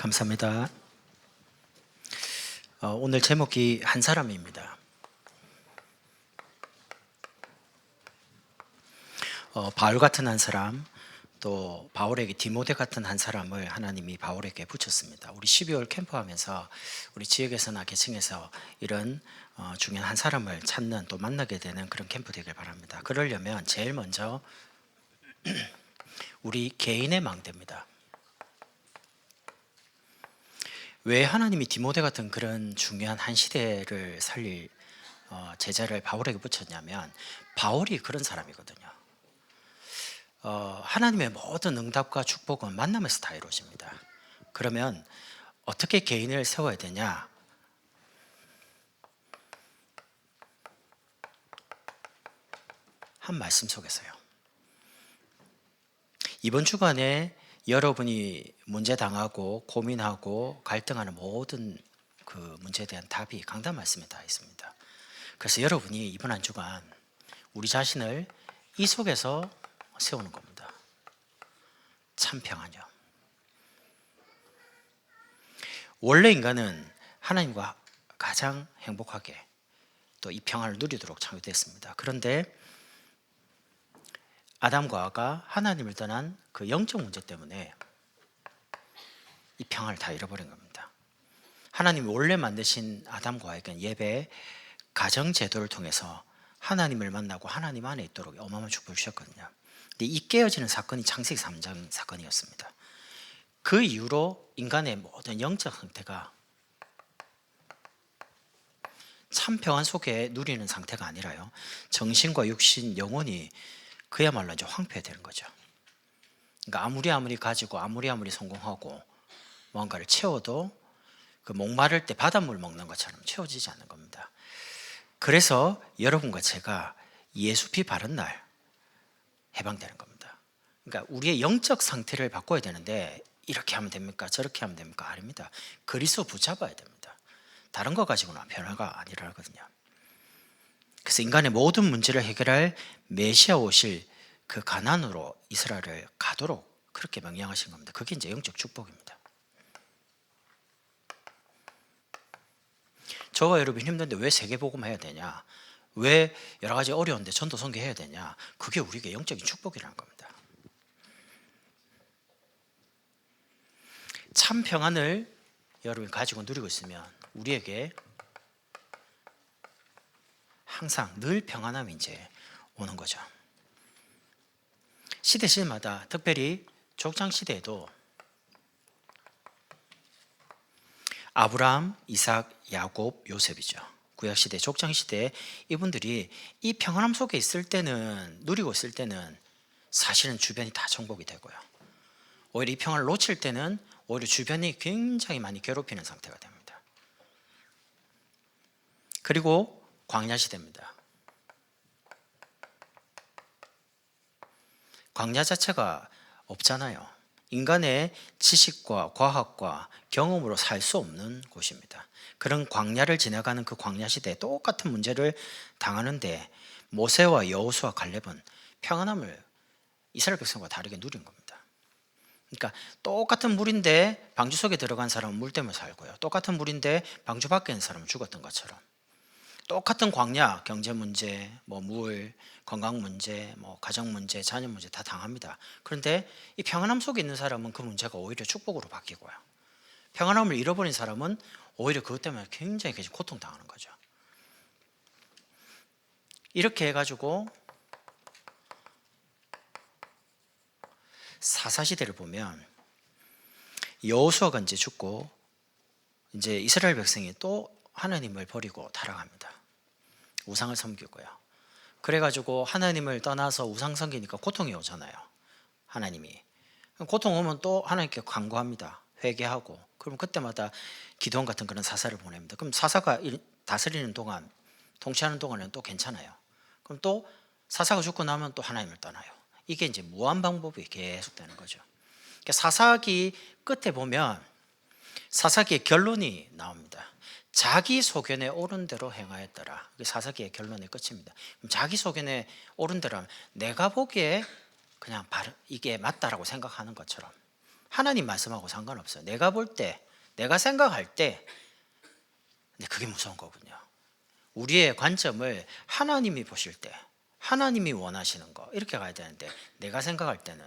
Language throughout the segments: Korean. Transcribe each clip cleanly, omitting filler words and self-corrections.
감사합니다. 오늘 제목이 한 사람입니다. 바울 같은 한 사람, 또 바울에게 디모데 같은 한 사람을 하나님이 바울에게 붙였습니다. 우리 12월 캠프하면서 우리 지역에서나 계층에서 이런 중요한 한 사람을 찾는, 또 만나게 되는 그런 캠프 되길 바랍니다. 그러려면 제일 먼저 우리 개인의 망대입니다. 왜 하나님이 디모데 같은 그런 중요한 한 시대를 살릴 제자를 바울에게 붙였냐면, 바울이 그런 사람이거든요. 하나님의 모든 응답과 축복은 만남에서 다 이루어집니다. 그러면 어떻게 개인을 세워야 되냐? 한 말씀 속에서요. 이번 주간에 여러분이 문제 당하고 고민하고 갈등하는 모든 그 문제에 대한 답이 강단 말씀에 다 있습니다. 그래서 여러분이 이번 한 주간 우리 자신을 이 속에서 세우는 겁니다. 참 평안이요. 원래 인간은 하나님과 가장 행복하게 또 이 평안을 누리도록 창조됐습니다. 그런데 아담과 하와가 하나님을 떠난 그 영적 문제 때문에 이 평안을 다 잃어버린 겁니다. 하나님이 원래 만드신 아담과 하와에게는 예배, 가정 제도를 통해서 하나님을 만나고 하나님 안에 있도록 어마어마한 축복을 주셨거든요. 근데 이 깨어지는 사건이 창세기 3장 사건이었습니다. 그 이후로 인간의 모든 영적 상태가 참 평안 속에 누리는 상태가 아니라요, 정신과 육신, 영혼이 그야말로 이제 황폐되는 거죠. 그러니까 아무리 가지고 아무리 성공하고 뭔가를 채워도 그 목마를 때 바닷물 먹는 것처럼 채워지지 않는 겁니다. 그래서 여러분과 제가 예수 피 바른 날 해방되는 겁니다. 그러니까 우리의 영적 상태를 바꿔야 되는데, 이렇게 하면 됩니까? 저렇게 하면 됩니까? 아닙니다. 그리스도 붙잡아야 됩니다. 다른 거 가지고는 변화가 아니라거든요. 그래서 인간의 모든 문제를 해결할 메시아 오실 그 가나안으로 이스라엘을 가도록 그렇게 명령하신 겁니다. 그게 이제 영적 축복입니다. 저와 여러분 힘든데 왜 세계복음 해야 되냐? 왜 여러 가지 어려운데 전도 선교해야 되냐? 그게 우리에게 영적인 축복이라는 겁니다. 참 평안을 여러분이 가지고 누리고 있으면 우리에게 항상 늘 평안함이 이제 오는 거죠. 시대마다, 특별히 족장시대에도 아브라함, 이삭, 야곱, 요셉이죠. 구약시대, 족장시대, 이분들이 이 평안함 속에 있을 때는, 누리고 있을 때는 사실은 주변이 다 정복이 되고요, 오히려 이 평안을 놓칠 때는 오히려 주변이 굉장히 많이 괴롭히는 상태가 됩니다. 그리고 광야시대입니다. 광야 자체가 없잖아요. 인간의 지식과 과학과 경험으로 살 수 없는 곳입니다. 그런 광야를 지나가는 그 광야 시대에 똑같은 문제를 당하는데 모세와 여호수아 갈렙은 평안함을 이스라엘 백성과 다르게 누린 겁니다. 그러니까 똑같은 물인데 방주 속에 들어간 사람은 물 때문에 살고요, 똑같은 물인데 방주 밖에 있는 사람은 죽었던 것처럼, 똑같은 광야, 경제 문제, 물, 건강 문제, 가정 문제, 자녀 문제 다 당합니다. 그런데 이 평안함 속에 있는 사람은 그 문제가 오히려 축복으로 바뀌고요, 평안함을 잃어버린 사람은 오히려 그것 때문에 굉장히 고통당하는 거죠. 이렇게 해가지고 사사시대를 보면 여호수아가 이제 죽고 이제 이스라엘 백성이 또 하나님을 버리고 타락합니다. 우상을 섬기고요. 그래가지고 하나님을 떠나서 우상 섬기니까 고통이 오잖아요. 하나님이 고통 오면 또 하나님께 간구합니다. 회개하고. 그럼 그때마다 기도원 같은 그런 사사를 보냅니다. 그럼 사사가 다스리는 동안, 통치하는 동안은 또 괜찮아요. 그럼 또 사사가 죽고 나면 또 하나님을 떠나요. 이게 이제 무한 방법이 계속되는 거죠. 그러니까 사사기 끝에 보면 사사기의 결론이 나옵니다. 자기 소견에 옳은 대로 행하였더라. 사사기의 결론의 끝입니다. 그럼 자기 소견에 옳은 대로 하면 내가 보기에 그냥 이게 맞다라고 생각하는 것처럼 하나님 말씀하고 상관없어요. 내가 볼 때, 내가 생각할 때, 근데 그게 무서운 거군요. 우리의 관점을 하나님이 보실 때, 하나님이 원하시는 거 이렇게 가야 되는데, 내가 생각할 때는,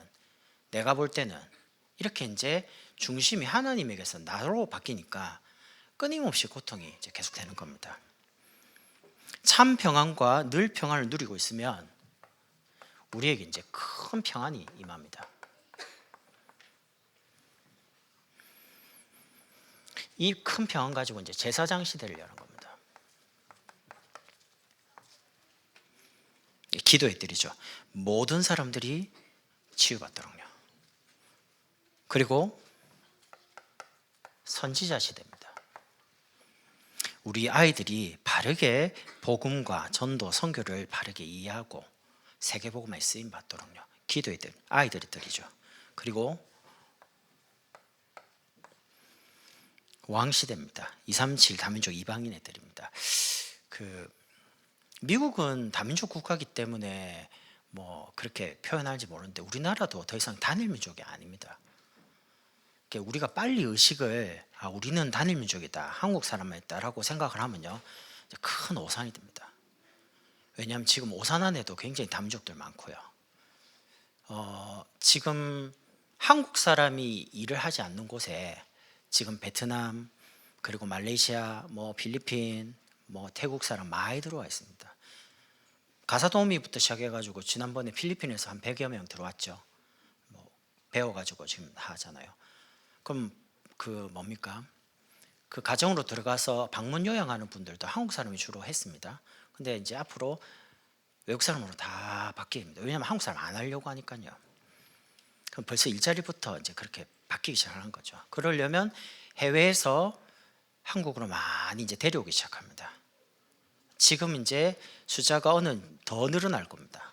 내가 볼 때는 이렇게 이제 중심이 하나님에게서 나로 바뀌니까 끊임없이 고통이 이제 계속되는 겁니다. 참 평안과 늘 평안을 누리고 있으면 우리에게 이제 큰 평안이 임합니다. 이 큰 평안 가지고 이제 제사장 시대를 여는 겁니다. 기도해 드리죠. 모든 사람들이 치유받도록요. 그리고 선지자 시대입니다. 우리 아이들이 바르게 복음과 전도, 선교를 바르게 이해하고 세계복음에 쓰임 받도록요. 기도해 드리 아이들이 드리죠. 그리고 왕시대입니다. 237 다민족 이방인 애들입니다. 미국은 다민족 국가이기 때문에 뭐 그렇게 표현할지 모르는데 우리나라도 더 이상 단일 민족이 아닙니다. 우리가 빨리 의식을 우리는 단일 민족이다, 한국 사람만 있다라고 생각을 하면요, 큰 오산이 됩니다. 왜냐하면 지금 오산 안에도 굉장히 다민족들 많고요. 지금 한국 사람이 일을 하지 않는 곳에 지금 베트남, 그리고 말레이시아, 뭐 필리핀, 뭐 태국 사람 많이 들어와 있습니다. 가사도우미부터 시작해가지고 지난번에 필리핀에서 한 100여 명 들어왔죠. 뭐 배워가지고 지금 하잖아요. 그럼 뭡니까? 그 가정으로 들어가서 방문 요양하는 분들도 한국 사람이 주로 했습니다. 근데 이제 앞으로 외국 사람으로 다 바뀝니다. 왜냐하면 한국 사람 안 하려고 하니까요. 그럼 벌써 일자리부터 이제 그렇게 바뀌기 시작하는 거죠. 그러려면 해외에서 한국으로 많이 이제 데려오기 시작합니다. 지금 이제 숫자가 더 늘어날 겁니다.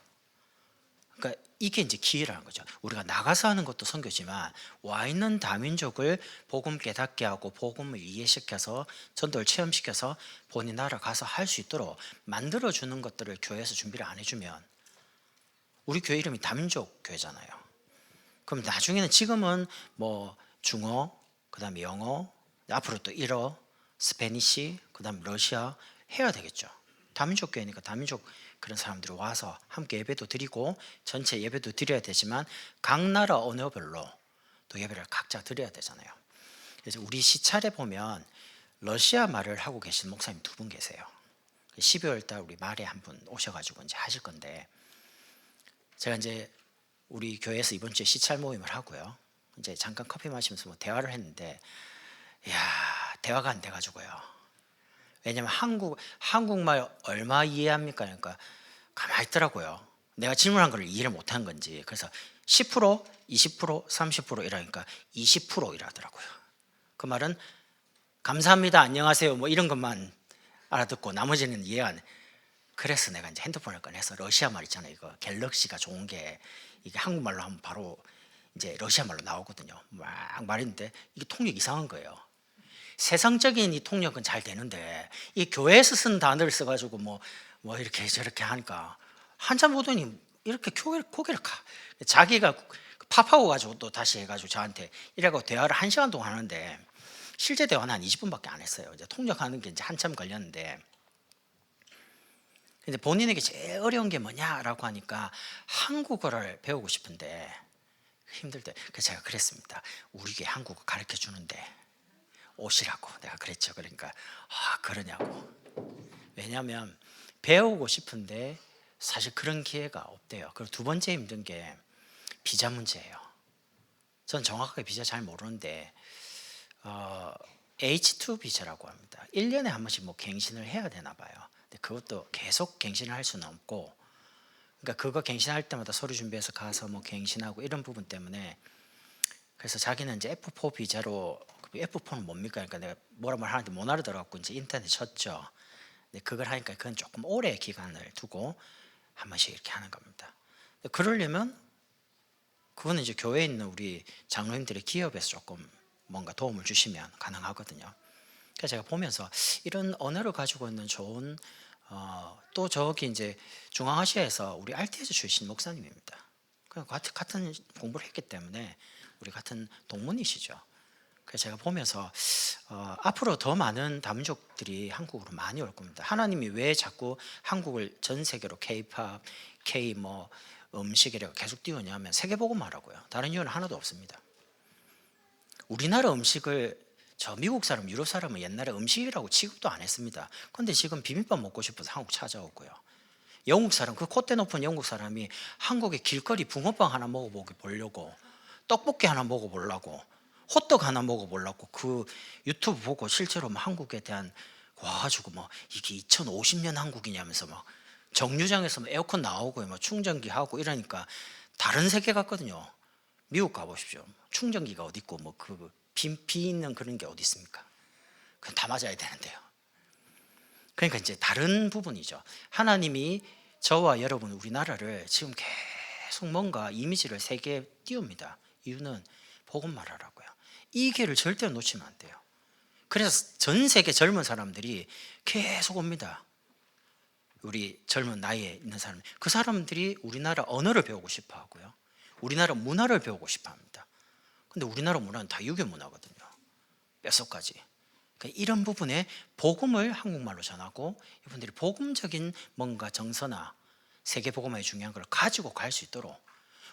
그러니까 이게 이제 기회라는 거죠. 우리가 나가서 하는 것도 선교지만 와 있는 다민족을 복음 깨닫게 하고 복음을 이해시켜서 전도를 체험시켜서 본인 나라 가서 할 수 있도록 만들어주는 것들을 교회에서 준비를 안 해주면, 우리 교회 이름이 다민족 교회잖아요. 그럼 나중에는, 지금은 뭐 중어, 그 다음에 영어, 앞으로 또 일어, 스페니시, 그 다음 러시아 해야 되겠죠. 다민족 교회니까 다민족 그런 사람들이 와서 함께 예배도 드리고 전체 예배도 드려야 되지만 각 나라 언어별로 또 예배를 각자 드려야 되잖아요. 그래서 우리 시찰에 보면 러시아 말을 하고 계신 목사님 2분 계세요. 12월 달 우리 말에 한 분 오셔가지고 이제 하실 건데, 제가 이제 우리 교회에서 이번 주에 시찰 모임을 하고요. 이제 잠깐 커피 마시면서 뭐 대화를 했는데, 대화가 안 돼가지고요. 왜냐면 한국말 얼마 이해합니까? 그러니까 가만히 있더라고요. 내가 질문한 걸 이해를 못한 건지. 그래서 10%, 20%, 30% 이러니까 20% 이라더라고요. 그 말은 감사합니다, 안녕하세요 뭐 이런 것만 알아듣고 나머지는 이해 안 해. 그래서 내가 이제 핸드폰을 꺼내서 러시아 말 있잖아요. 이거 갤럭시가 좋은 게 이게 한국말로 하면 바로 이제 러시아 말로 나오거든요. 막 말했는데 이게 통역 이상한 거예요. 세상적인 이 통역은 잘 되는데 이 교회에서 쓴 단어를 써가지고 뭐 이렇게 저렇게 하니까 한참 보더니 이렇게 고개를 자기가 팝하고 가지고 또 다시 해가지고 저한테 이래고 대화를 1시간 동안 하는데 실제 대화는 한 20분밖에 안 했어요. 이제 통역하는 게 이제 한참 걸렸는데, 근데 본인에게 제일 어려운 게 뭐냐라고 하니까 한국어를 배우고 싶은데 힘들대. 그래서 제가 그랬습니다. 우리 교회 한국어 가르쳐 주는데 오시라고 내가 그랬죠. 그러니까 그러냐고. 왜냐하면 배우고 싶은데 사실 그런 기회가 없대요. 그리고 두 번째 힘든 게 비자 문제예요. 전 정확하게 비자 잘 모르는데 H2 비자라고 합니다. 1년에 한 번씩 뭐 갱신을 해야 되나 봐요. 근데 그것도 계속 갱신을 할 수는 없고, 그러니까 그거 갱신할 때마다 서류 준비해서 가서 뭐 갱신하고 이런 부분 때문에, 그래서 자기는 이제 F4 비자로, F4는 뭡니까? 그러니까 내가 뭐라 말하는데 못 알아들어갖고 이제 인터넷 쳤죠. 근데 그걸 하니까 그건 조금 오래 기간을 두고 한 번씩 이렇게 하는 겁니다. 그러려면 그거는 이제 교회에 있는 우리 장로님들의 기업에서 조금 뭔가 도움을 주시면 가능하거든요. 그래서 제가 보면서 이런 언어를 가지고 있는 좋은 또 저기 이제 중앙아시아에서 우리 RTS 출신 목사님입니다. 그냥 같은 공부를 했기 때문에 우리 같은 동문이시죠. 그래서 제가 보면서 앞으로 더 많은 다민족들이 한국으로 많이 올 겁니다. 하나님이 왜 자꾸 한국을 전 세계로 K-팝, K 뭐 음식이라고 계속 띄우냐면 세계복음화라고요. 다른 이유는 하나도 없습니다. 우리나라 음식을 저 미국 사람, 유럽 사람은 옛날에 음식이라고 취급도 안 했습니다. 그런데 지금 비빔밥 먹고 싶어서 한국 찾아오고요. 영국 사람, 그 콧대 높은 영국 사람이 한국의 길거리 붕어빵 하나 먹어보려고, 떡볶이 하나 먹어보려고, 호떡 하나 먹어보려고 그 유튜브 보고 실제로 한국에 대한 와가지고 뭐 이게 2050년 한국이냐면서 막 정류장에서 에어컨 나오고 뭐 충전기 하고 이러니까 다른 세계 같거든요. 미국 가보십시오. 충전기가 어디 있고 뭐 그 비 있는 그런 게 어디 있습니까? 그건 다 맞아야 되는데요. 그러니까 이제 다른 부분이죠. 하나님이 저와 여러분 우리나라를 지금 계속 뭔가 이미지를 세계에 띄웁니다. 이유는 복음 말하라고요. 이 기회를 절대 놓치면 안 돼요. 그래서 전 세계 젊은 사람들이 계속 옵니다. 우리 젊은 나이에 있는 사람, 그 사람들이 우리나라 언어를 배우고 싶어 하고요. 우리나라 문화를 배우고 싶어 합니다. 근데 우리나라 문화는 다 유교 문화거든요. 뼛속까지. 그러니까 이런 부분에 복음을 한국말로 전하고 이분들이 복음적인 뭔가 정서나 세계 복음화의 중요한 걸 가지고 갈 수 있도록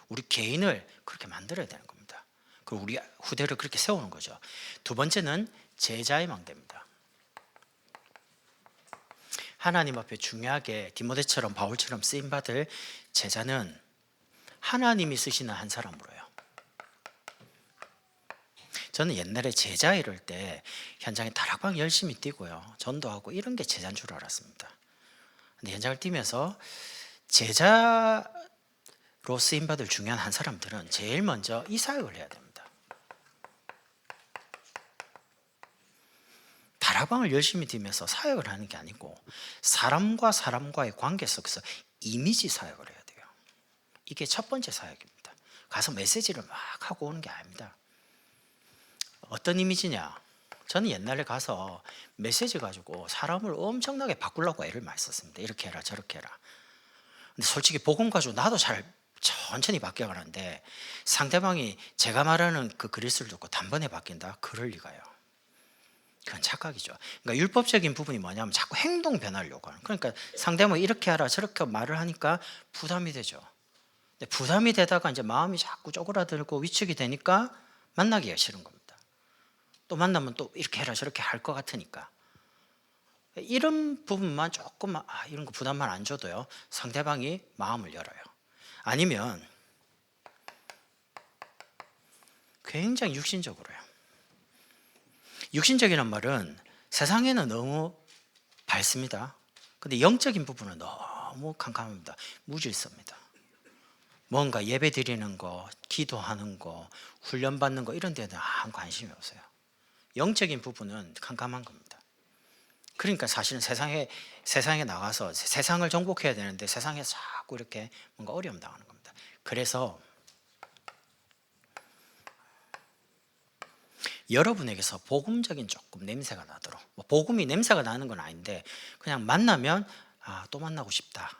우리 개인을 그렇게 만들어야 되는 겁니다. 그리고 우리 후대를 그렇게 세우는 거죠. 두 번째는 제자의 망대입니다. 하나님 앞에 중요하게 디모데처럼 바울처럼 쓰임받을 제자는 하나님이 쓰시는 한 사람으로요. 저는 옛날에 제자 이럴 때 현장에 다락방 열심히 뛰고요, 전도하고 이런 게 제자인 줄 알았습니다. 근데 현장을 뛰면서 제자로 쓰임받을 중요한 한 사람들은 제일 먼저 이 사역을 해야 됩니다. 다락방을 열심히 뛰면서 사역을 하는 게 아니고 사람과 사람과의 관계 속에서 이미지 사역을 해야 돼요. 이게 첫 번째 사역입니다. 가서 메시지를 막 하고 오는 게 아닙니다. 어떤 이미지냐? 저는 옛날에 가서 메시지 가지고 사람을 엄청나게 바꾸려고 애를 많이 썼습니다. 이렇게 해라 저렇게 해라. 근데 솔직히 복음 가지고 나도 잘 천천히 바뀌어가는데 상대방이 제가 말하는 그 그리스를 듣고 단번에 바뀐다? 그럴 리가요. 그건 착각이죠. 그러니까 율법적인 부분이 뭐냐면 자꾸 행동 변화를 요구하는. 그러니까 상대방이 이렇게 하라 저렇게 말을 하니까 부담이 되죠. 근데 부담이 되다가 이제 마음이 자꾸 쪼그라들고 위축이 되니까 만나기가 싫은 겁니다. 또 만나면 또 이렇게 해라 저렇게 할 것 같으니까. 이런 부분만 조금 이런 거 부담만 안 줘도요, 상대방이 마음을 열어요. 아니면 굉장히 육신적으로요. 육신적이란 말은 세상에는 너무 밝습니다. 근데 영적인 부분은 너무 캄캄합니다. 무질서입니다. 뭔가 예배 드리는 거, 기도하는 거, 훈련 받는 거 이런 데는 아무 관심이 없어요. 영적인 부분은 캄캄한 겁니다. 그러니까 사실은 세상에 나가서 세상을 정복해야 되는데 세상에 자꾸 이렇게 뭔가 어려움 당하는 겁니다. 그래서 여러분에게서 복음적인 조금 냄새가 나도록, 뭐 복음이 냄새가 나는 건 아닌데 그냥 만나면 또 만나고 싶다,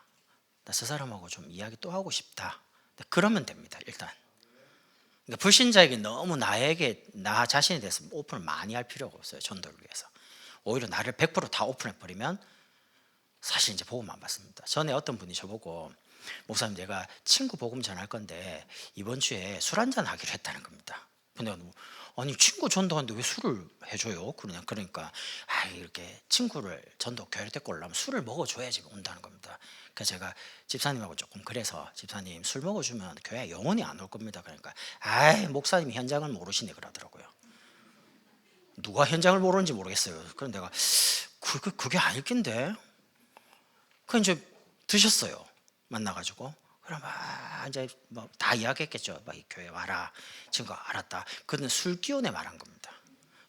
나 저 사람하고 좀 이야기 또 하고 싶다, 그러면 됩니다. 일단 그러니까 불신자에게 너무 나 자신에 대해서 오픈을 많이 할 필요가 없어요. 전도를 위해서 오히려 나를 100% 다 오픈해버리면 사실 이제 복음 안 받습니다. 전에 어떤 분이 저보고 목사님 내가 친구 복음 전할 건데 이번 주에 술 한잔 하기로 했다는 겁니다. 근데 아니 친구 전도하는데 왜 술을 해줘요? 그러니까 이렇게 친구를 전도 교회 데리고 오려면 술을 먹어줘야지 온다는 겁니다. 그래서 제가 집사님하고 조금 그래서 집사님 술 먹어주면 교회 영원히 안 올 겁니다. 그러니까 목사님이 현장을 모르시네 그러더라고요. 누가 현장을 모르는지 모르겠어요. 그럼 내가 그게 아닐 낀데. 그 이제 드셨어요. 만나가지고. 그럼 이제 뭐 다 이야기했겠죠. 막 이 교회 와라. 친구 알았다. 그는 술 기운에 말한 겁니다.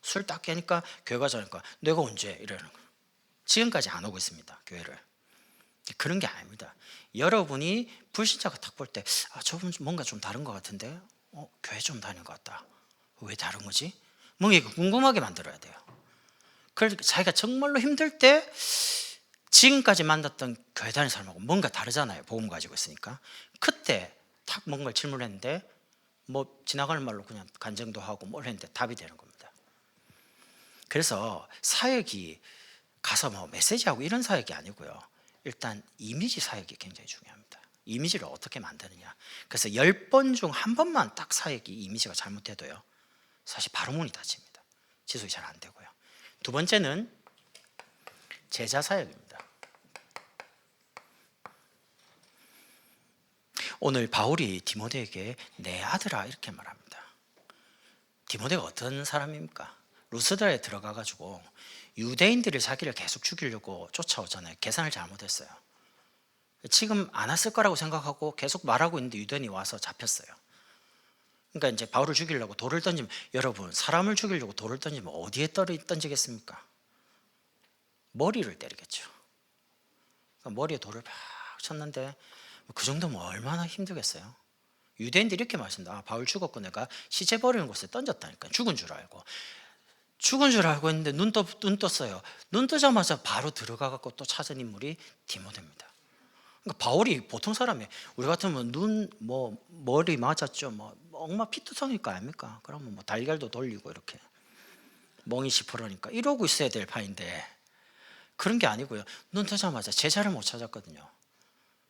술 딱 깨니까 교회 가자니까 내가 언제 이러는 거. 지금까지 안 오고 있습니다. 교회를. 그런 게 아닙니다. 여러분이 불신자가 딱 볼 때 저분 뭔가 좀 다른 것 같은데 교회 좀 다닌 것 같다. 왜 다른 거지? 뭔가 궁금하게 만들어야 돼요. 그래서 자기가 정말로 힘들 때 지금까지 만났던 교회 다니는 사람하고 뭔가 다르잖아요. 복음 가지고 있으니까. 그때 딱 뭔가를 질문했는데 뭐 지나가는 말로 그냥 간증도 하고 뭘 했는데 답이 되는 겁니다. 그래서 사역이 가서 뭐 메시지하고 이런 사역이 아니고요. 일단 이미지 사역이 굉장히 중요합니다. 이미지를 어떻게 만드느냐. 그래서 10번 중 한 번만 딱 사역이 이미지가 잘못돼도요, 사실 바로 문이 닫힙니다. 지속이 잘 안 되고요. 두 번째는 제자 사역입니다. 오늘 바울이 디모데에게 내 아들아 이렇게 말합니다. 디모데가 어떤 사람입니까? 루스드라에 들어가 가지고 유대인들이 자기를 계속 죽이려고 쫓아오잖아요. 계산을 잘못했어요. 지금 안 왔을 거라고 생각하고 계속 말하고 있는데 유대인이 와서 잡혔어요. 그러니까 이제 바울을 죽이려고 돌을 던지면, 여러분 사람을 죽이려고 돌을 던지면 어디에 던지겠습니까? 머리를 때리겠죠. 그러니까 머리에 돌을 팍 쳤는데 그 정도면 얼마나 힘들겠어요. 유대인들이 이렇게 말씀합니다. 아, 바울 죽었고 내가 시체 버리는 곳에 던졌다니까. 죽은 줄 알고 했는데 눈 떴어요. 눈 뜨자마자 바로 들어가 갖고 또 찾은 인물이 디모데입니다. 그러니까 바울이 보통 사람이, 우리 같으면 머리 맞았죠, 뭐 엉마 피투성일 거 아닙니까? 그러면 뭐 달걀도 돌리고 이렇게 멍이 시퍼러니까 이러고 있어야 될 판인데 그런 게 아니고요. 눈 뜨자마자 제자를 못 찾았거든요.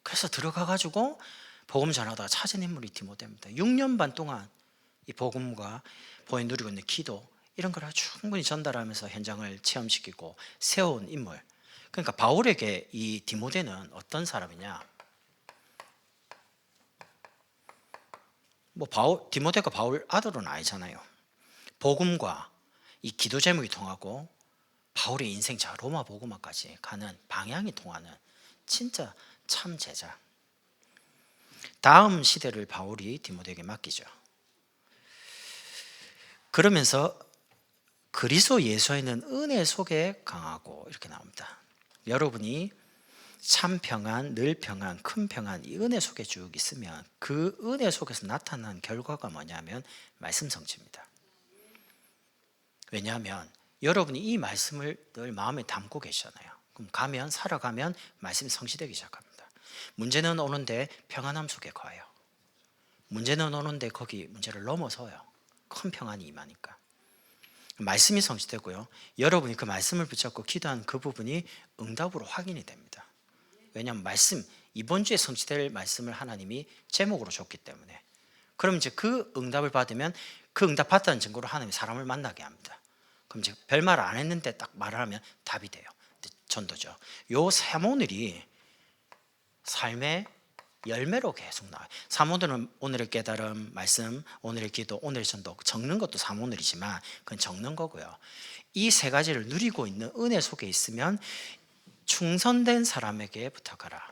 그래서 들어가 가지고 복음 전하다가 찾은 인물이 디모데입니다. 6년 반 동안 이 복음과 복음이 누리고 있는 기도, 이런 걸 충분히 전달하면서 현장을 체험시키고 세운 인물. 그러니까 바울에게 이 디모데는 어떤 사람이냐? 디모데가 바울 아들은 아니잖아요. 복음과 이 기도 제목이 통하고 바울의 인생자 로마 복음화까지 가는 방향이 통하는 진짜 참 제자. 다음 시대를 바울이 디모데에게 맡기죠. 그러면서 그리스도 예수에는 은혜 속에 강하고 이렇게 나옵니다. 여러분이 참 평안, 늘 평안, 큰 평안, 이 은혜 속에 쭉 있으면 그 은혜 속에서 나타난 결과가 뭐냐면 말씀 성취입니다. 왜냐하면 여러분이 이 말씀을 늘 마음에 담고 계시잖아요. 그럼 살아가면 말씀이 성취되기 시작합니다. 문제는 오는데 평안함 속에 거해요. 문제는 오는데 거기 문제를 넘어서요. 큰 평안이 임하니까. 말씀이 성취되고요. 여러분이 그 말씀을 붙잡고 기도한 그 부분이 응답으로 확인이 됩니다. 왜냐하면 이번 주에 성취될 말씀을 하나님이 제목으로 줬기 때문에. 그럼 이제 그 응답을 받으면 그 응답 받다는 증거로 하나님이 사람을 만나게 합니다. 그럼 이제 별말 안 했는데 딱 말을 하면 답이 돼요. 전도죠. 요 사모늘이 삶의 열매로 계속 나와요. 사모늘은 오늘의 깨달음, 말씀, 오늘의 기도, 오늘의 전도, 적는 것도 사모늘이지만 그건 적는 거고요. 이 세 가지를 누리고 있는 은혜 속에 있으면 충성된 사람에게 부탁하라.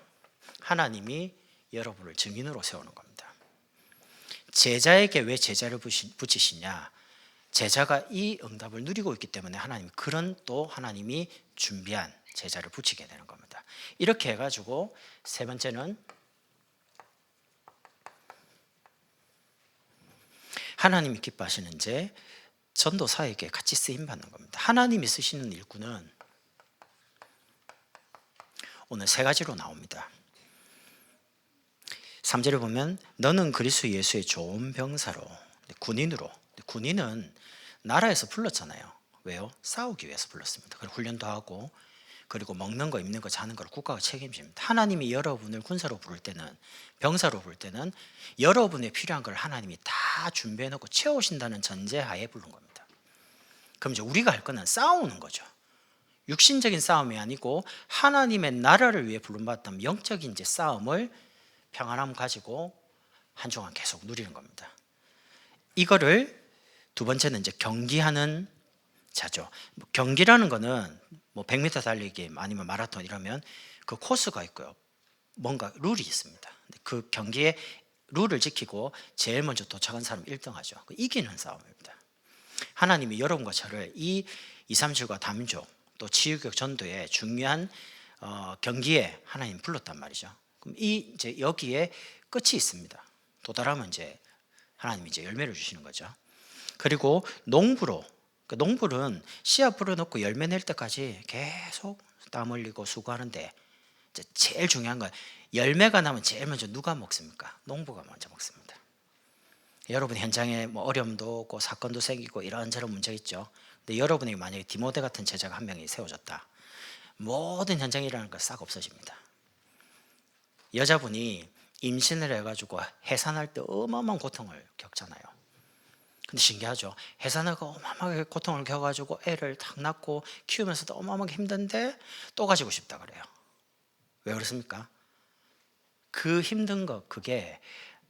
하나님이 여러분을 증인으로 세우는 겁니다. 제자에게 왜 제자를 붙이시냐? 제자가 이 응답을 누리고 있기 때문에 하나님이 준비한 제자를 붙이게 되는 겁니다. 이렇게 해가지고 세 번째는 하나님이 기뻐하시는 이제 전도사에게 같이 쓰임 받는 겁니다. 하나님이 쓰시는 일꾼은 오늘 세 가지로 나옵니다. 3절을 보면 너는 그리스도 예수의 좋은 병사로, 군인은 나라에서 불렀잖아요. 왜요? 싸우기 위해서 불렀습니다. 그리고 훈련도 하고, 그리고 먹는 거, 입는 거, 자는 걸 국가가 책임집니다. 하나님이 여러분을 군사로 부를 때는, 병사로 부를 때는 여러분의 필요한 걸 하나님이 다 준비해 놓고 채우신다는 전제하에 부른 겁니다. 그럼 이제 우리가 할 거는 싸우는 거죠. 육신적인 싸움이 아니고 하나님의 나라를 위해 부름받았다면 영적인 이제 싸움을 평안함 가지고 한 주간 계속 누리는 겁니다. 이거를 두 번째는 이제 경기하는 자죠. 경기라는 거는 뭐 100m 달리기 아니면 마라톤 이러면 그 코스가 있고요. 뭔가 룰이 있습니다. 그 경기의 룰을 지키고 제일 먼저 도착한 사람 1등하죠. 이기는 싸움입니다. 하나님이 여러분과 저를 이 237과 담조 또 치유교육 전도에 중요한 경기에 하나님 불렀단 말이죠. 그럼 이제 여기에 끝이 있습니다. 도달하면 이제 하나님이 이제 열매를 주시는 거죠. 그리고 농부는 씨앗 불어넣고 열매 낼 때까지 계속 땀 흘리고 수고하는데 이제 제일 중요한 건 열매가 나면 제일 먼저 누가 먹습니까? 농부가 먼저 먹습니다. 여러분 현장에 뭐 어려움도 없고 사건도 생기고 이런저런 문제가 있죠. 근데 여러분에게 만약에 디모데 같은 제자가 한 명이 세워졌다. 모든 현장에 일어나는 거 싹 없어집니다. 여자분이 임신을 해가지고 해산할 때 어마어마한 고통을 겪잖아요. 근데 신기하죠. 해산하고 어마어마하게 고통을 겪어가지고 애를 탁 낳고 키우면서도 어마어마하게 힘든데 또 가지고 싶다 그래요. 왜 그렇습니까? 그 힘든 거 그게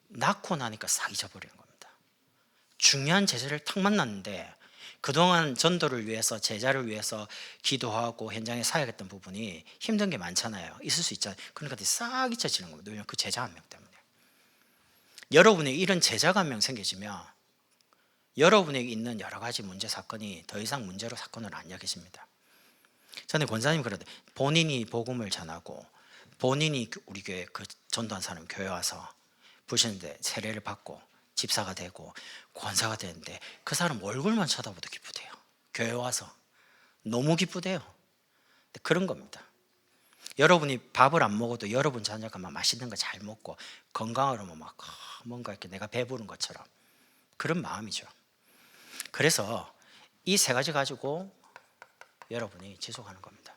낳고 나니까 싹 잊어버리는 겁니다. 중요한 제자를 탁 만났는데 그동안 전도를 위해서 제자를 위해서 기도하고 현장에 사역했던 부분이 힘든 게 많잖아요. 있을 수 있잖아요. 그러니까 싹 잊혀지는 겁니다. 왜냐하면 그 제자 한 명 때문에. 여러분에게 이런 제자가 한 명 생겨지면 여러분에게 있는 여러 가지 문제 사건이 더 이상 문제로 사건을 안 여겨집니다. 전에 권사님 그러대 본인이 복음을 전하고 본인이 우리 교회 그 전도한 사람 교회 와서 부르시는데 세례를 받고 집사가 되고 권사가 되는데 그 사람 얼굴만 쳐다봐도 기쁘대요. 교회 와서 너무 기쁘대요. 그런 겁니다. 여러분이 밥을 안 먹어도 여러분 자녀가 막 맛있는 거 잘 먹고 건강하면 막 뭔가 이렇게 내가 배부른 것처럼 그런 마음이죠. 그래서 이 세 가지 가지고 여러분이 지속하는 겁니다.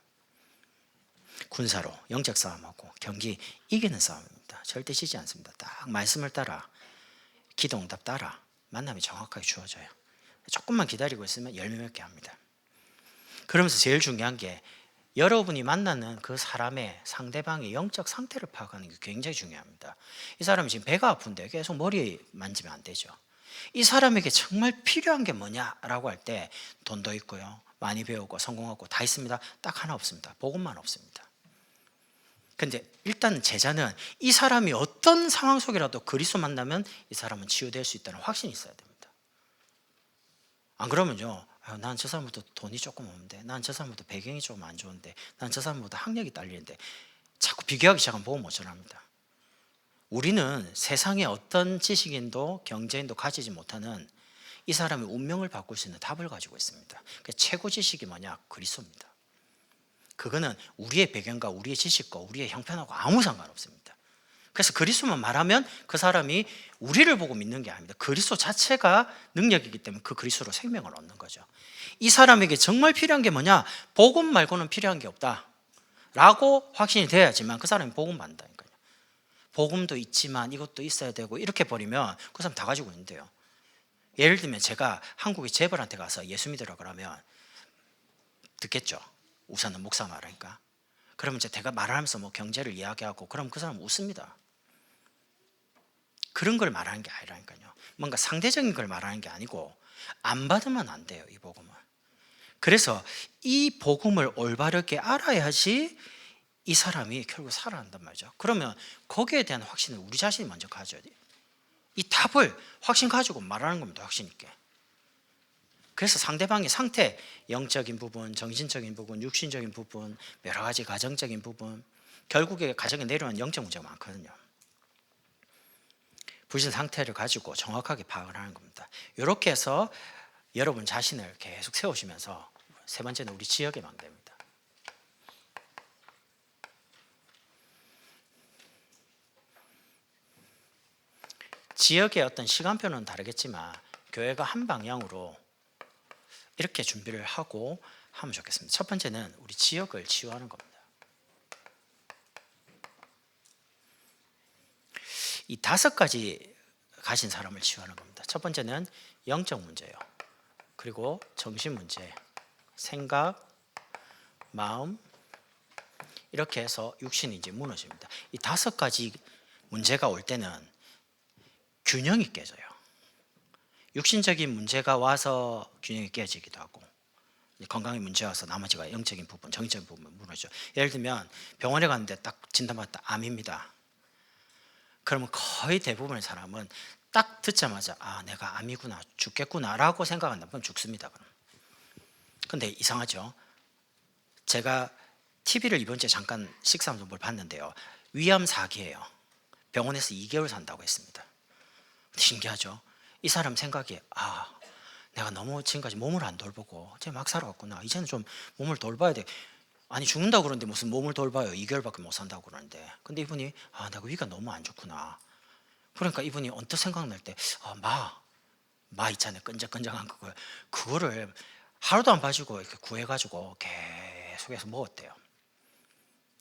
군사로 영적 싸움하고 경기 이기는 싸움입니다. 절대 지지 않습니다. 딱 말씀을 따라 기도 응답 따라 만남이 정확하게 주어져요. 조금만 기다리고 있으면 열매 맺게 합니다. 그러면서 제일 중요한 게 여러분이 만나는 그 사람의 상대방의 영적 상태를 파악하는 게 굉장히 중요합니다. 이 사람이 지금 배가 아픈데 계속 머리 만지면 안 되죠. 이 사람에게 정말 필요한 게 뭐냐라고 할 때 돈도 있고요, 많이 배우고 성공하고 다 있습니다. 딱 하나 없습니다. 복음만 없습니다. 근데 일단 제자는 이 사람이 어떤 상황 속이라도 그리스도 만나면 이 사람은 치유될 수 있다는 확신이 있어야 됩니다. 안 그러면요, 난 저 사람보다 돈이 조금 없는데, 난 저 사람보다 배경이 조금 안 좋은데, 난 저 사람보다 학력이 딸리는데 자꾸 비교하기 시작하면 복음 못 전합니다. 우리는 세상의 어떤 지식인도 경제인도 가지지 못하는 이 사람의 운명을 바꿀 수 있는 답을 가지고 있습니다. 최고 지식이 뭐냐? 그리스도입니다. 그거는 우리의 배경과 우리의 지식과 우리의 형편하고 아무 상관없습니다. 그래서 그리스도만 말하면 그 사람이 우리를 보고 믿는 게 아닙니다. 그리스도 자체가 능력이기 때문에 그 그리스도로 생명을 얻는 거죠. 이 사람에게 정말 필요한 게 뭐냐? 복음 말고는 필요한 게 없다 라고 확신이 돼야지만 그 사람이 복음 받는다니까요. 복음도 있지만 이것도 있어야 되고 이렇게 버리면 그 사람 다 가지고 있는데요. 예를 들면 제가 한국의 재벌한테 가서 예수 믿으라 그러면 듣겠죠. 우선은 목사 말하니까. 그러면 이제 제가 말하면서 뭐 경제를 이야기하고 그럼 그 사람 웃습니다. 그런 걸 말하는 게 아니라니까요. 뭔가 상대적인 걸 말하는 게 아니고 안 받으면 안 돼요, 이 복음을. 그래서 이 복음을 올바르게 알아야지 이 사람이 결국 살아난단 말이죠. 그러면 거기에 대한 확신을 우리 자신이 먼저 가져야 돼요. 이 답을 확신 가지고 말하는 겁니다. 확신 있게. 그래서 상대방의 상태, 영적인 부분, 정신적인 부분, 육신적인 부분, 여러 가지 가정적인 부분, 결국에 가정에 내려오는 영적 문제가 많거든요. 부신 상태를 가지고 정확하게 파악을 하는 겁니다. 이렇게 해서 여러분 자신을 계속 세우시면서 세 번째는 우리 지역의 망대입니다. 지역의 어떤 시간표는 다르겠지만 교회가 한 방향으로 이렇게 준비를 하고 하면 좋겠습니다. 첫 번째는 우리 지역을 치유하는 겁니다. 이 5가지 가진 사람을 치유하는 겁니다. 첫 번째는 영적 문제예요. 그리고 정신 문제, 생각, 마음, 이렇게 해서 육신이 이제 무너집니다. 이 5가지 문제가 올 때는 균형이 깨져요. 육신적인 문제가 와서 균형이 깨지기도 하고, 건강의 문제 와서 나머지가 영적인 부분, 정신적인 부분 무너져. 예를 들면 병원에 갔는데 딱 진단받았다, 암입니다. 그러면 거의 대부분의 사람은 딱 듣자마자 내가 암이구나, 죽겠구나 라고 생각한다. 그럼 죽습니다. 그런데 이상하죠. 제가 TV를 이번 주에 잠깐 식사하면서 뭘 봤는데요, 위암 4기예요. 병원에서 2개월 산다고 했습니다. 신기하죠. 이 사람 생각이 내가 너무 지금까지 몸을 안 돌보고 이제 막 살아왔구나, 이제는 좀 몸을 돌봐야 돼. 아니 죽는다고 그러는데 무슨 몸을 돌봐요. 2개월밖에 못 산다고 그러는데. 근데 이분이 내가 위가 너무 안 좋구나, 그러니까 이분이 언뜻 생각날 때 마 있잖아요. 끈적끈적한 그거를 하루도 안 빠지고 이렇게 구해가지고 계속해서 먹었대요.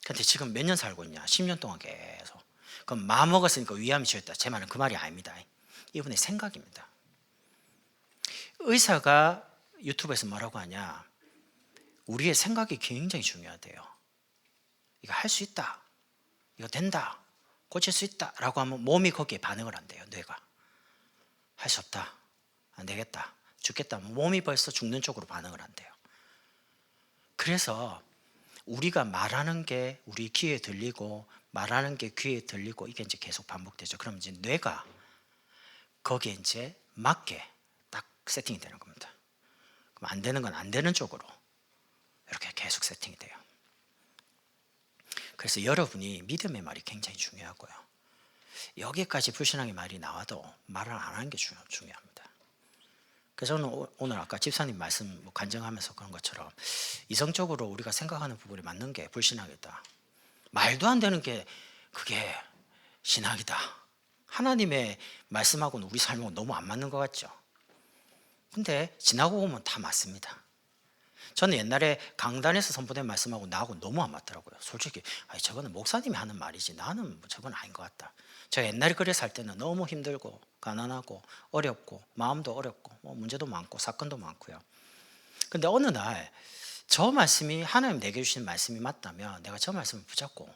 근데 지금 몇 년 살고 있냐? 10년 동안 계속. 그럼 마 먹었으니까 위암이 지었다. 제 말은 그 말이 아닙니다. 이분의 생각입니다. 의사가 유튜브에서 뭐라고 하냐? 우리의 생각이 굉장히 중요하대요. 이거 할 수 있다, 이거 된다, 고칠 수 있다 라고 하면 몸이 거기에 반응을 한대요. 뇌가 할 수 없다, 안 되겠다, 죽겠다, 몸이 벌써 죽는 쪽으로 반응을 한대요. 그래서 우리가 말하는 게 우리 귀에 들리고 말하는 게 귀에 들리고 이게 이제 계속 반복되죠. 그럼 이제 뇌가 거기에 이제 맞게 딱 세팅이 되는 겁니다. 그럼 안 되는 건 안 되는 쪽으로 이렇게 계속 세팅이 돼요. 그래서 여러분이 믿음의 말이 굉장히 중요하고요. 여기까지 불신앙의 말이 나와도 말을 안 하는 게 중요합니다. 그래서 저는 오늘 아까 집사님 말씀 간증하면서 그런 것처럼 이성적으로 우리가 생각하는 부분이 맞는 게 불신앙이다. 말도 안 되는 게 그게 신앙이다. 하나님의 말씀하고는 우리 삶하고 너무 안 맞는 것 같죠. 근데 지나고 보면 다 맞습니다. 저는 옛날에 강단에서 선포된 말씀하고 나하고 너무 안 맞더라고요. 솔직히 저거는 목사님이 하는 말이지 나는 저건 아닌 것 같다. 제가 옛날에 그래 살 때는 너무 힘들고 가난하고 어렵고 마음도 어렵고 문제도 많고 사건도 많고요. 근데 어느 날 저 말씀이 하나님 내게 주신 말씀이 맞다면 내가 저 말씀을 붙잡고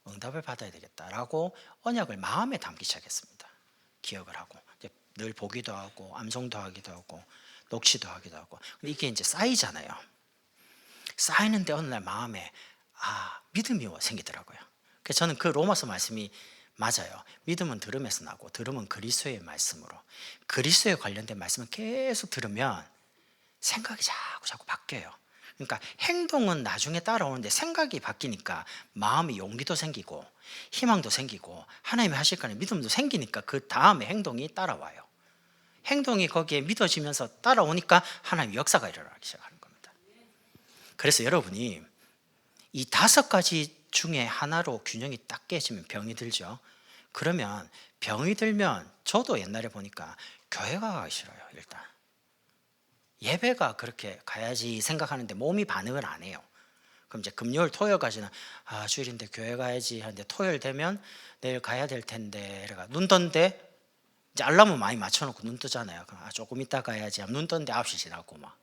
응답을 받아야 되겠다라고 언약을 마음에 담기 시작했습니다. 기억을 하고 늘 보기도 하고 암송도 하기도 하고 녹취도 하기도 하고. 근데 이게 이제 쌓이잖아요. 쌓이는데 어느 날 마음에 믿음이 생기더라고요. 그래서 저는 그 로마서 말씀이 맞아요. 믿음은 들음에서 나고 들음은 그리스도의 말씀으로, 그리스도에 관련된 말씀을 계속 들으면 생각이 자꾸 바뀌어요. 그러니까 행동은 나중에 따라오는데 생각이 바뀌니까 마음이 용기도 생기고 희망도 생기고 하나님이 하실 거는 믿음도 생기니까 그 다음에 행동이 따라와요. 행동이 거기에 믿어지면서 따라오니까 하나님의 역사가 일어나기 시작하는 겁니다. 그래서 여러분이 이 5가지 중에 하나로 균형이 딱 깨지면 병이 들죠. 그러면 병이 들면 저도 옛날에 보니까 교회가 가기 싫어요. 일단 예배가 그렇게 가야지 생각하는데 몸이 반응을 안 해요. 그럼 이제 금요일 토요일까지는 주일인데 교회 가야지 하는데 토요일 되면 내일 가야 될 텐데 내가 눈 떴는데 이제 알람은 많이 맞춰놓고 눈 뜨잖아요. 그럼 조금 이따 가야지 하면 눈 떴는데 9시 지나고 막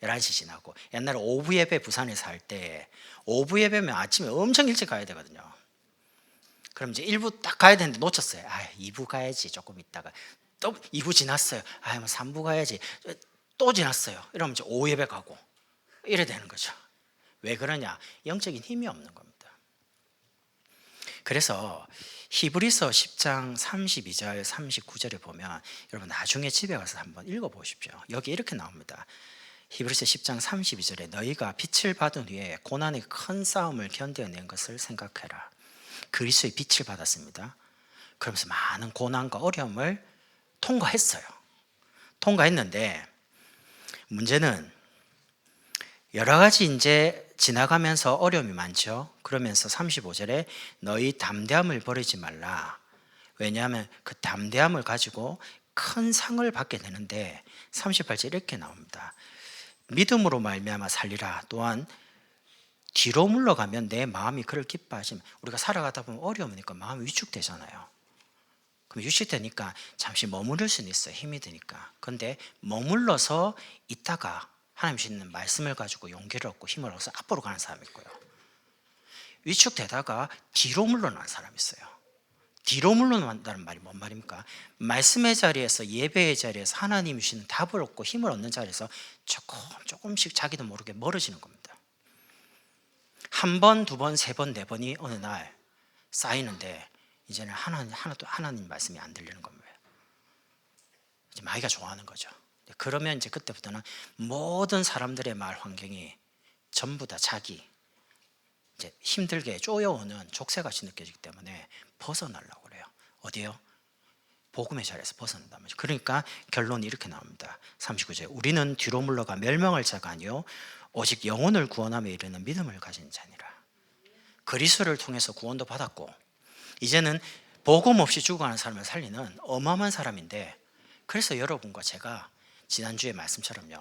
11시 지나고. 옛날에 오후 예배 부산에서 할 때 오후 예배면 아침에 엄청 일찍 가야 되거든요. 그럼 이제 1부 딱 가야 되는데 놓쳤어요. 2부 가야지 조금 있다가. 또 2부 지났어요. 뭐 3부 가야지. 또 지났어요. 이러면 이제 오후 예배 가고 이래 되는 거죠. 왜 그러냐? 영적인 힘이 없는 겁니다. 그래서 히브리서 10장 32절 39절에 보면 여러분 나중에 집에 가서 한번 읽어보십시오. 여기 이렇게 나옵니다. 히브리서 10장 32절에 너희가 빛을 받은 후에 고난의 큰 싸움을 견뎌낸 것을 생각해라. 그리스도의 빛을 받았습니다. 그러면서 많은 고난과 어려움을 통과했어요. 통과했는데 문제는 여러 가지 이제 지나가면서 어려움이 많죠. 그러면서 35절에 너희 담대함을 버리지 말라. 왜냐하면 그 담대함을 가지고 큰 상을 받게 되는데 38절 이렇게 나옵니다. 믿음으로 말미암아 살리라. 또한 뒤로 물러가면 내 마음이 그를 기뻐하시면, 우리가 살아가다 보면 어려우니까 마음이 위축되잖아요. 그럼 위축되니까 잠시 머무를 수는 있어요. 힘이 드니까. 그런데 머물러서 있다가 하나님 주시는 말씀을 가지고 용기를 얻고 힘을 얻어서 앞으로 가는 사람이 있고요. 위축되다가 뒤로 물러나는 사람이 있어요. 뒤로 물러난다는 말이 뭔 말입니까? 말씀의 자리에서, 예배의 자리에서 하나님이 주시는 답을 얻고 힘을 얻는 자리에서 조금씩 자기도 모르게 멀어지는 겁니다. 한 번, 두 번, 세 번, 네 번이 어느 날 쌓이는데 이제는 하나도 하나님 말씀이 안 들리는 겁니다. 이제 마귀가 좋아하는 거죠. 그러면 이제 그때부터는 모든 사람들의 말 환경이 전부 다 자기 이제 힘들게 쪼여오는 족쇄같이 느껴지기 때문에 벗어나려고 그래요. 어디요? 복음의 자리에서 벗어난단 말이죠. 그러니까 결론이 이렇게 나옵니다. 39절 우리는 뒤로 물러가 멸망할 자가 아니요 오직 영혼을 구원함에 이르는 믿음을 가진 자니라. 그리스도를 통해서 구원도 받았고 이제는 복음 없이 죽어가는 사람을 살리는 어마어마한 사람인데, 그래서 여러분과 제가 지난주에 말씀처럼요,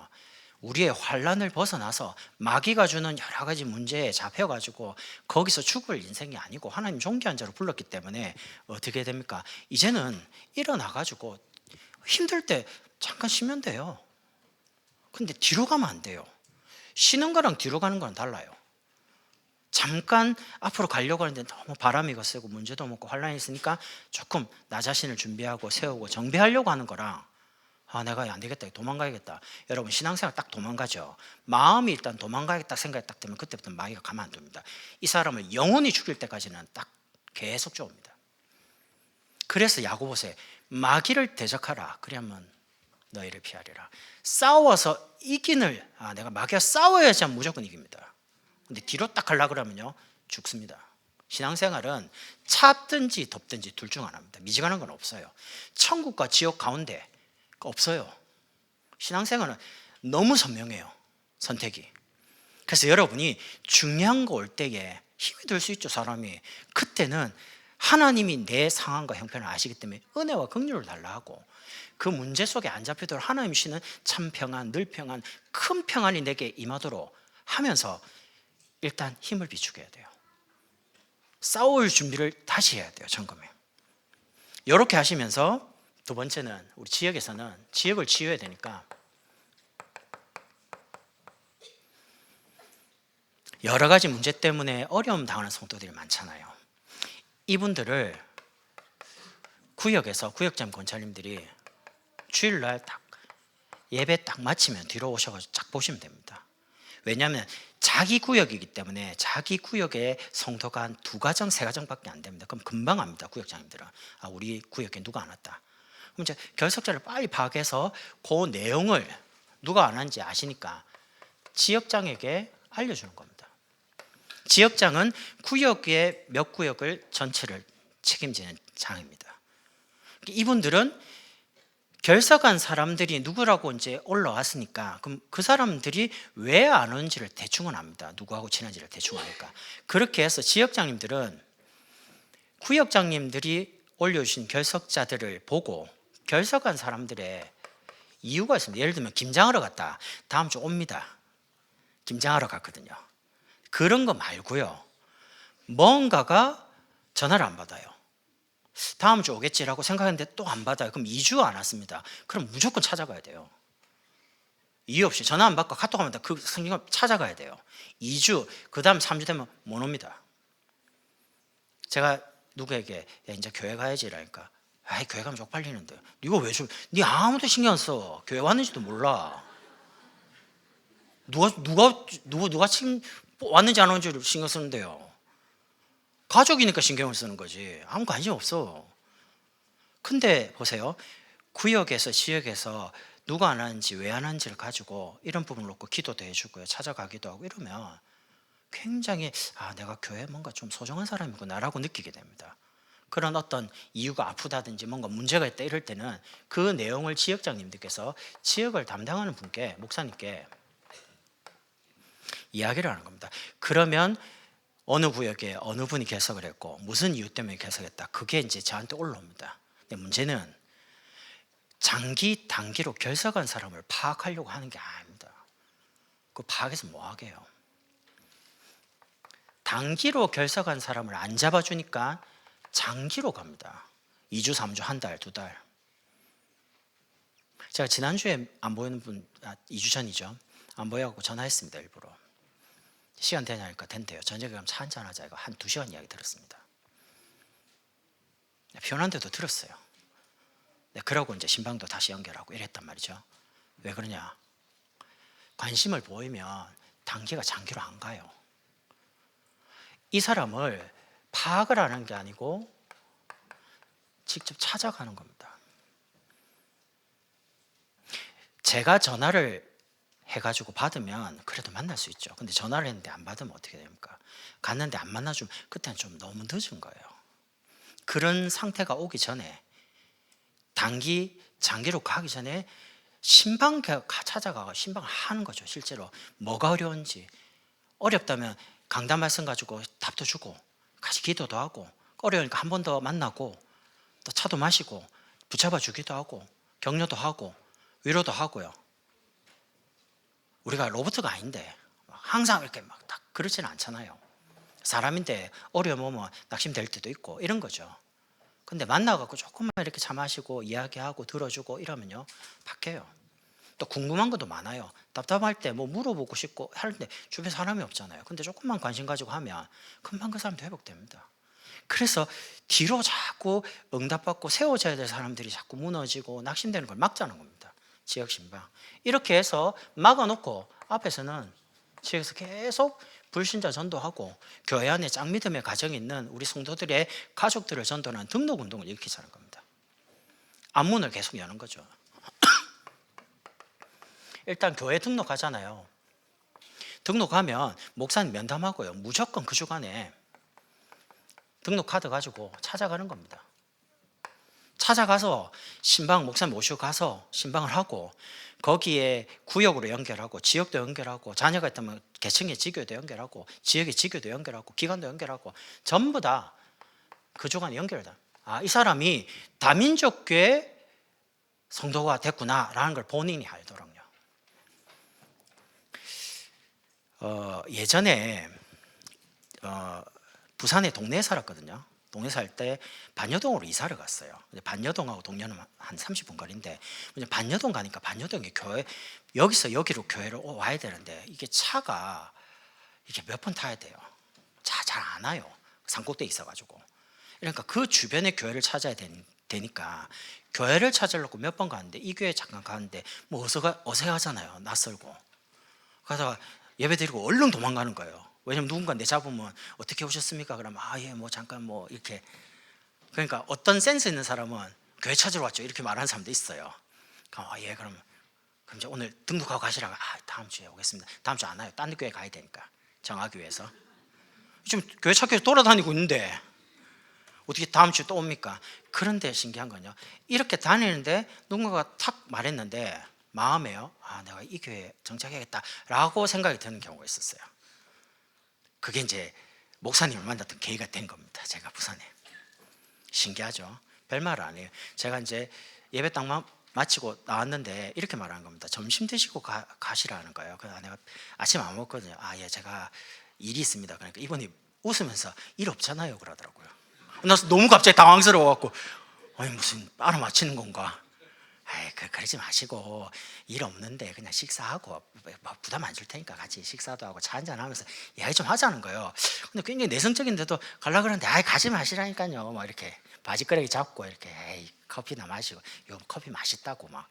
우리의 환란을 벗어나서 마귀가 주는 여러 가지 문제에 잡혀가지고 거기서 죽을 인생이 아니고 하나님 존귀한 자로 불렀기 때문에 어떻게 됩니까? 이제는 일어나가지고 힘들 때 잠깐 쉬면 돼요. 근데 뒤로 가면 안 돼요. 쉬는 거랑 뒤로 가는 거랑 달라요. 잠깐 앞으로 가려고 하는데 너무 바람이 거세고 문제도 많고 환란이 있으니까 조금 나 자신을 준비하고 세우고 정비하려고 하는 거랑, 내가 안 되겠다, 도망가야겠다. 여러분, 신앙생활 딱 도망가죠. 마음이 일단 도망가야겠다 생각이 딱 되면 그때부터 마귀가 가만 안 둡니다. 이 사람을 영원히 죽일 때까지는 딱 계속 쫓습니다. 그래서 야고보서에 마귀를 대적하라, 그러면 너희를 피하리라. 싸워서 이기는, 내가 마귀와 싸워야지 무조건 이깁니다. 근데 뒤로 딱 가려고 그러면요, 죽습니다. 신앙생활은 찹든지 덥든지 둘 중 하나입니다. 미지근한 건 없어요. 천국과 지옥 가운데 없어요. 신앙생활은 너무 선명해요, 선택이. 그래서 여러분이 중요한 거 올 때에 힘이 들 수 있죠, 사람이. 그때는 하나님이 내 상황과 형편을 아시기 때문에 은혜와 긍휼을 달라 하고, 그 문제 속에 안 잡히도록 하나님 주시는 참 평안, 늘 평안, 큰 평안이 내게 임하도록 하면서 일단 힘을 비추게 해야 돼요. 싸울 준비를 다시 해야 돼요, 점검에. 이렇게 하시면서 두 번째는, 우리 지역에서는 지역을 치유해야 되니까 여러 가지 문제 때문에 어려움 당하는 성도들이 많잖아요. 이분들을 구역에서 구역장 권사님들이 주일날 딱 예배 딱 마치면 뒤로 오셔가지고 쫙 보시면 됩니다. 왜냐하면 자기 구역이기 때문에 자기 구역에 성도가 한 2가정, 3가정밖에 안 됩니다. 그럼 금방 압니다, 구역장님들은. 우리 구역에 누가 안 왔다. 그럼 이제 결석자를 빨리 파악해서 그 내용을 누가 안 왔는지 아시니까 지역장에게 알려주는 겁니다. 지역장은 구역의 몇 구역을 전체를 책임지는 장입니다. 이분들은 결석한 사람들이 누구라고 이제 올라왔으니까, 그럼 그 사람들이 왜 안 오는지를 대충은 압니다. 누구하고 친한지를 대충 아니까. 그렇게 해서 지역장님들은 구역장님들이 올려주신 결석자들을 보고 결석한 사람들의 이유가 있습니다. 예를 들면 김장하러 갔다, 다음 주 옵니다. 김장하러 갔거든요. 그런 거 말고요, 뭔가가 전화를 안 받아요. 다음 주 오겠지라고 생각했는데 또 안 받아요. 그럼 2주 안 왔습니다. 그럼 무조건 찾아가야 돼요. 이유 없이 전화 안 받고 카톡 하면 그 성경을 찾아가야 돼요. 2주, 그 다음 3주 되면 못 옵니다. 제가 누구에게 이제 교회 가야지 이러니까, 교회 가면 쪽팔리는데 이거 왜 좀, 니 아무도 신경 안 써. 교회 왔는지도 몰라. 누가 지금 왔는지 안 왔는지 신경 쓰는데요. 가족이니까 신경을 쓰는 거지 아무 관심 없어. 근데 보세요, 구역에서 지역에서 누가 안 하는지 왜 안 하는지를 가지고 이런 부분을 놓고 기도도 해주고요, 찾아가기도 하고 이러면 굉장히 내가 교회에 뭔가 좀 소중한 사람이구나 라고 느끼게 됩니다. 그런 어떤 이유가 아프다든지 뭔가 문제가 있다 이럴 때는 그 내용을 지역장님들께서 지역을 담당하는 분께, 목사님께 이야기를 하는 겁니다. 그러면 어느 구역에 어느 분이 개석을 했고 무슨 이유 때문에 개석했다, 그게 이제 저한테 올라옵니다. 근데 문제는 장기 단기로 결석한 사람을 파악하려고 하는 게 아닙니다. 그 파악해서 뭐 하게요. 단기로 결석한 사람을 안 잡아주니까 장기로 갑니다. 2주, 3주, 한 달, 2달. 제가 지난주에 안 보이는 분, 2주 전이죠, 안 보여갖고 전화했습니다. 일부러 시간 되냐니까 된대요. 저녁에 가면 차 한잔 하자. 이거 한 2시간 이야기 들었습니다. 피곤한데도 들었어요. 그러고 이제 신방도 다시 연결하고 이랬단 말이죠. 왜 그러냐, 관심을 보이면 단기가 장기로 안 가요. 이 사람을 파악을 하는 게 아니고 직접 찾아가는 겁니다. 제가 전화를 해가지고 받으면 그래도 만날 수 있죠. 근데 전화를 했는데 안 받으면 어떻게 됩니까? 갔는데 안 만나주면 그때는 좀 너무 늦은 거예요. 그런 상태가 오기 전에, 단기, 장기로 가기 전에 신방 찾아가서 신방을 하는 거죠. 실제로 뭐가 어려운지, 어렵다면 강단 말씀 가지고 답도 주고 같이 기도도 하고, 어려우니까 한 번 더 만나고, 또 차도 마시고 붙잡아 주기도 하고 격려도 하고 위로도 하고요. 우리가 로봇가 아닌데 항상 이렇게 막 딱 그렇지는 않잖아요. 사람인데 어려움 오면 낙심될 때도 있고 이런 거죠. 근데 만나갖고 조금만 이렇게 차 마시고 이야기하고 들어주고 이러면요, 바뀌어요. 또 궁금한 것도 많아요. 답답할 때 뭐 물어보고 싶고 하는데 주변에 사람이 없잖아요. 근데 조금만 관심 가지고 하면 금방 그 사람도 회복됩니다. 그래서 뒤로 자꾸 응답받고 세워져야 될 사람들이 자꾸 무너지고 낙심되는 걸 막자는 겁니다. 지역 신방. 이렇게 해서 막아놓고 앞에서는 지역에서 계속 불신자 전도하고 교회 안에 짱믿음의 가정이 있는 우리 성도들의 가족들을 전도하는 등록운동을 일으키자는 겁니다. 앞문을 계속 여는 거죠. 일단 교회 등록하잖아요. 등록하면 목사님 면담하고요, 무조건 그 주간에 등록 카드 가지고 찾아가는 겁니다. 찾아가서 신방 목사님 모시고 가서 신방을 하고 거기에 구역으로 연결하고 지역도 연결하고 자녀가 있다면 개청의 지교도 연결하고 지역의 지교도 연결하고 기관도 연결하고 전부 다 그 주간에 연결다. 이 사람이 다민족교회 성도가 됐구나라는 걸 본인이 알도록요. 예전에 부산에 동네에 살았거든요. 동네 살 때 반여동으로 이사를 갔어요. 반여동하고 동료는 한 30분 거리인데 반여동 가니까 반여동에 교회, 여기서 여기로 교회를 와야 되는데 이게 차가 이게 몇 번 타야 돼요. 차 잘 안 와요. 산꼭대에 있어가지고. 그러니까 그 주변에 교회를 찾아야 되니까 교회를 찾으려고 몇 번 가는데 이 교회 잠깐 가는데 뭐 어색하잖아요. 낯설고. 가다가 예배 드리고 얼른 도망가는 거예요. 왜냐면 누군가 내 잡으면 어떻게 오셨습니까? 그러면 예 뭐 잠깐 뭐 이렇게. 그러니까 어떤 센스 있는 사람은 교회 찾으러 왔죠 이렇게 말하는 사람도 있어요. 예 그럼 이제 오늘 등록하고 가시라고. 다음 주에 오겠습니다. 다음 주 안 와요. 딴 교회 가야 되니까 정하기 위해서. 지금 교회 찾기 위해서 돌아다니고 있는데 어떻게 다음 주에 또 옵니까? 그런데 신기한 건요, 이렇게 다니는데 누군가가 탁 말했는데 마음에요, 내가 이 교회에 정착해야겠다라고 생각이 드는 경우가 있었어요. 그게 이제 목사님을 만났던 계기가 된 겁니다. 제가 부산에. 신기하죠? 별말 안 해요. 제가 이제 예배 딱 마치고 나왔는데 이렇게 말하는 겁니다. 점심 드시고 가시라는 거예요. 그래서 내가 아침 안 먹거든요. 예, 제가 일이 있습니다. 그러니까 이분이 웃으면서 일 없잖아요 그러더라고요. 나 너무 갑자기 당황스러워갖고 무슨 알아맞히는 건가? 그러지 마시고 일 없는데 그냥 식사하고 뭐 부담 안 줄 테니까 같이 식사도 하고 차 한잔 하면서 이야기 좀 하자는 거예요. 근데 굉장히 내성적인데도 가려고 그러는데 가지 마시라니까요. 막 이렇게 바지끄레기 잡고 이렇게 커피나 마시고 요 커피 맛있다고 막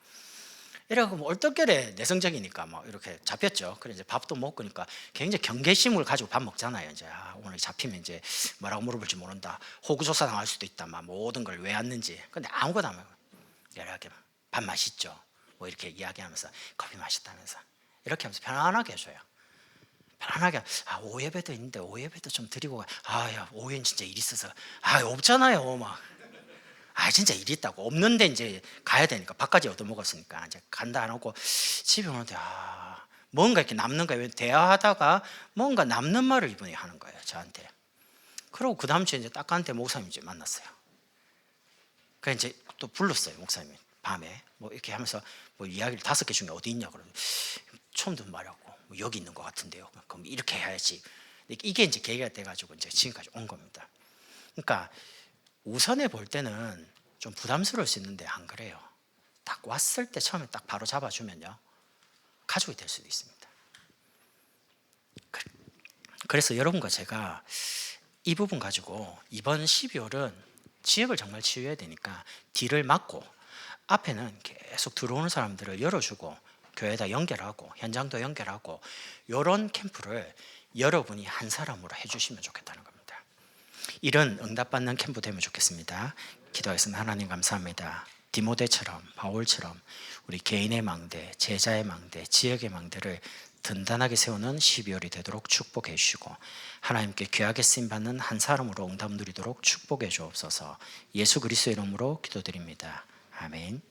이래갖고 뭐 얼떨결에 내성적이니까 막 이렇게 잡혔죠. 그래 이제 밥도 먹고 그러니까 굉장히 경계심을 가지고 밥 먹잖아요. 이제 오늘 잡히면 이제 뭐라고 물어볼지 모른다. 호구조사 당할 수도 있다. 막 모든 걸 왜 왔는지. 근데 아무것도 안 먹어요. 이렇게 밥 맛있죠. 뭐 이렇게 이야기하면서 커피 맛있다면서 이렇게 하면서 편안하게 해줘요. 편안하게. 오후 예배도 있는데 오후 예배도 좀 드리고 야 오후엔 진짜 일 있어서 없잖아요. 막 진짜 일이 있다고. 없는데 이제 가야 되니까 밥까지 얻어먹었으니까 이제 간다 안 하고 집에 오는데 뭔가 이렇게 남는 거예요. 대화하다가 뭔가 남는 말을 이분이 하는 거예요 저한테. 그리고 그 다음 주에 이제 딱 갔는데 목사님 이제 만났어요. 그래서 이제 또 불렀어요 목사님이. 밤에 뭐 이렇게 하면서 뭐 이야기를 5개 중에 어디 있냐 그러면 처음 듣는 말이었고 뭐 여기 있는 것 같은데요. 그럼 이렇게 해야지. 이게 이제 계기가 돼가지고 이제 지금까지 온 겁니다. 그러니까 우선에 볼 때는 좀 부담스러울 수 있는데 안 그래요. 딱 왔을 때 처음에 딱 바로 잡아주면요 가족이 될 수도 있습니다. 그래서 여러분과 제가 이 부분 가지고 이번 12월은 지역을 정말 치유해야 되니까 뒤를 막고 앞에는 계속 들어오는 사람들을 열어주고 교회에다 연결하고 현장도 연결하고 이런 캠프를 여러분이 한 사람으로 해주시면 좋겠다는 겁니다. 이런 응답받는 캠프 되면 좋겠습니다. 기도하겠습니다. 하나님 감사합니다. 디모데처럼 바울처럼 우리 개인의 망대, 제자의 망대, 지역의 망대를 든든하게 세우는 12월이 되도록 축복해 주시고 하나님께 귀하게 쓰임받는 한 사람으로 응답 누리도록 축복해 주옵소서. 예수 그리스도의 이름으로 기도드립니다. 아멘.